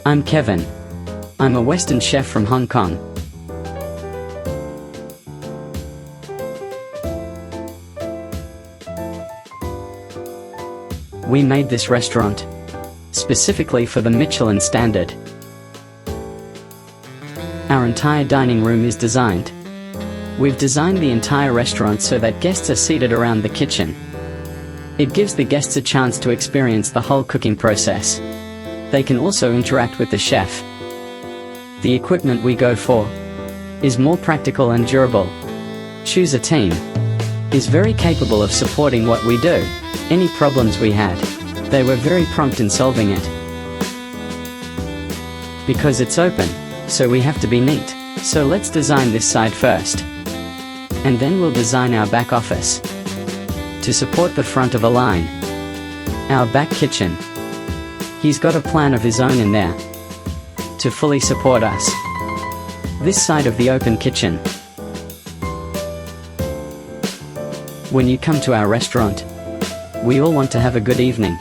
I'm Kevin. I'm a Western chef from Hong Kong. We made this restaurant specifically for the Michelin standard. Our entire dining room is designed. We've designed the entire restaurant so that guests are seated around the kitchen. It gives the guests a chance to experience the whole cooking process. They can also interact with the chef. The equipment we go for is more practical and durable. Choose a team is very capable of supporting what we do. Any problems we had, they were very prompt in solving it. Because it's open, so we have to be neat. So let's design this side first. And then we'll design our back office to support the front of a line. Our back kitchen. He's got a plan of his own in there to fully support us. This side of the open kitchen. When you come to our restaurant, we all want to have a good evening.